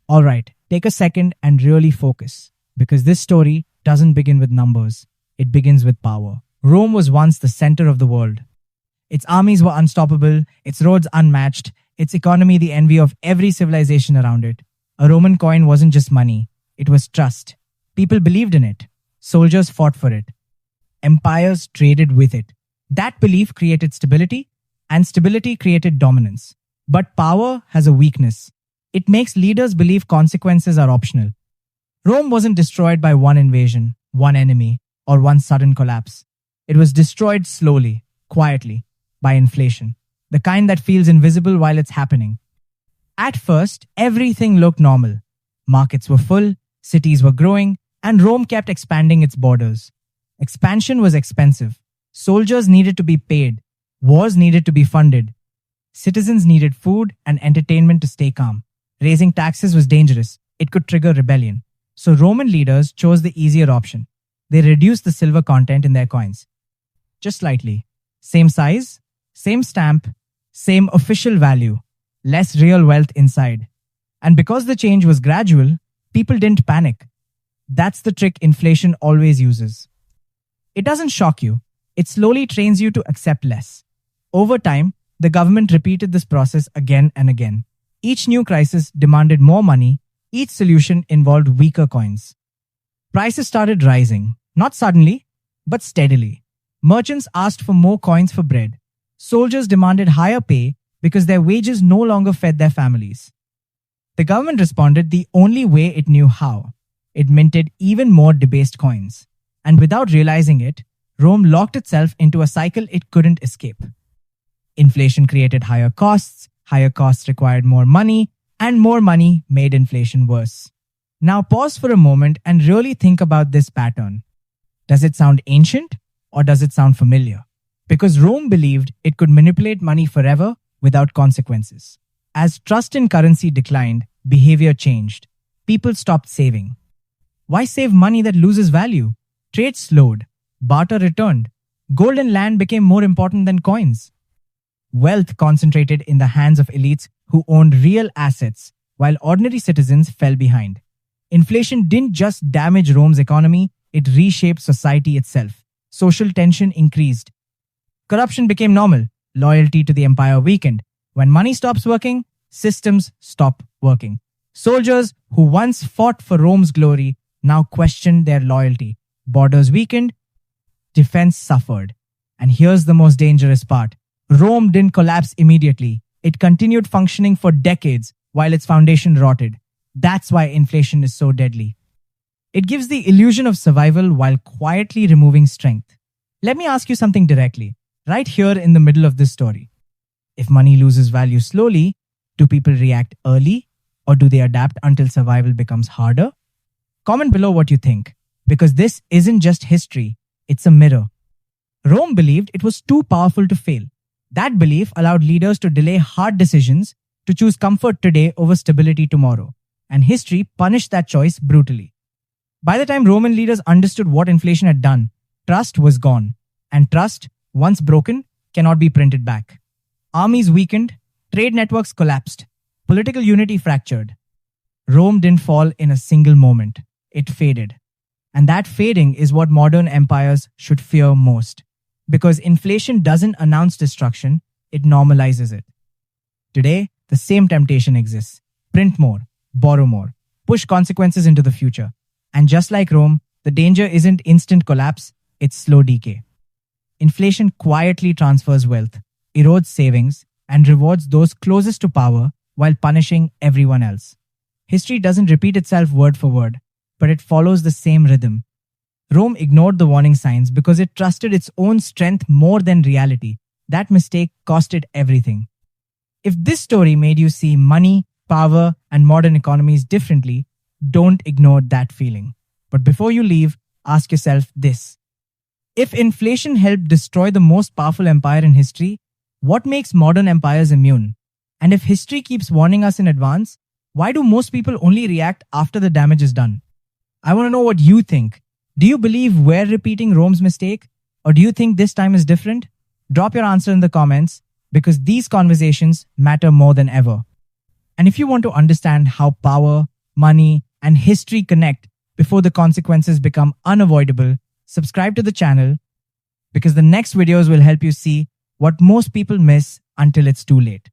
Alright, take a second and really focus, because this story doesn't begin with numbers, it begins with power. Rome was once the center of the world. Its armies were unstoppable, its roads unmatched, its economy the envy of every civilization around it. A Roman coin wasn't just money, it was trust. People believed in it. Soldiers fought for it. Empires traded with it. That belief created stability, and stability created dominance. But power has a weakness. It makes leaders believe consequences are optional. Rome wasn't destroyed by one invasion, one enemy, or one sudden collapse. It was destroyed slowly, quietly, by inflation, the kind that feels invisible while it's happening. At first, everything looked normal. Markets were full, cities were growing, and Rome kept expanding its borders. Expansion was expensive. Soldiers needed to be paid. Wars needed to be funded. Citizens needed food and entertainment to stay calm. Raising taxes was dangerous. It could trigger rebellion. So Roman leaders chose the easier option. They reduced the silver content in their coins. Just slightly. Same size, same stamp, same official value, less real wealth inside. And because the change was gradual, people didn't panic. That's the trick inflation always uses. It doesn't shock you. It slowly trains you to accept less. Over time, the government repeated this process again and again. Each new crisis demanded more money. Each solution involved weaker coins. Prices started rising, not suddenly, but steadily. Merchants asked for more coins for bread. Soldiers demanded higher pay because their wages no longer fed their families. The government responded the only way it knew how. It minted even more debased coins. And without realizing it, Rome locked itself into a cycle it couldn't escape. Inflation created higher costs required more money, and more money made inflation worse. Now pause for a moment and really think about this pattern. Does it sound ancient or does it sound familiar? Because Rome believed it could manipulate money forever without consequences. As trust in currency declined, behavior changed. People stopped saving. Why save money that loses value? Trade slowed. Barter returned. Gold and land became more important than coins. Wealth concentrated in the hands of elites who owned real assets, while ordinary citizens fell behind. Inflation didn't just damage Rome's economy, it reshaped society itself. Social tension increased. Corruption became normal. Loyalty to the empire weakened. When money stops working, systems stop working. Soldiers who once fought for Rome's glory now questioned their loyalty. Borders weakened. Defense suffered. And here's the most dangerous part. Rome didn't collapse immediately. It continued functioning for decades while its foundation rotted. That's why inflation is so deadly. It gives the illusion of survival while quietly removing strength. Let me ask you something directly, right here in the middle of this story. If money loses value slowly, do people react early or do they adapt until survival becomes harder? Comment below what you think, because this isn't just history, it's a mirror. Rome believed it was too powerful to fail. That belief allowed leaders to delay hard decisions, to choose comfort today over stability tomorrow. And history punished that choice brutally. By the time Roman leaders understood what inflation had done, trust was gone. And trust, once broken, cannot be printed back. Armies weakened, trade networks collapsed, political unity fractured. Rome didn't fall in a single moment. It faded. And that fading is what modern empires should fear most. Because inflation doesn't announce destruction, it normalizes it. Today, the same temptation exists. Print more, borrow more, push consequences into the future. And just like Rome, the danger isn't instant collapse, it's slow decay. Inflation quietly transfers wealth, erodes savings, and rewards those closest to power while punishing everyone else. History doesn't repeat itself word for word, but it follows the same rhythm. Rome ignored the warning signs because it trusted its own strength more than reality. That mistake cost it everything. If this story made you see money, power, and modern economies differently, don't ignore that feeling. But before you leave, ask yourself this. If inflation helped destroy the most powerful empire in history, what makes modern empires immune? And if history keeps warning us in advance, why do most people only react after the damage is done? I want to know what you think. Do you believe we're repeating Rome's mistake? Or do you think this time is different? Drop your answer in the comments because these conversations matter more than ever. And if you want to understand how power, money, and history connect before the consequences become unavoidable, subscribe to the channel because the next videos will help you see what most people miss until it's too late.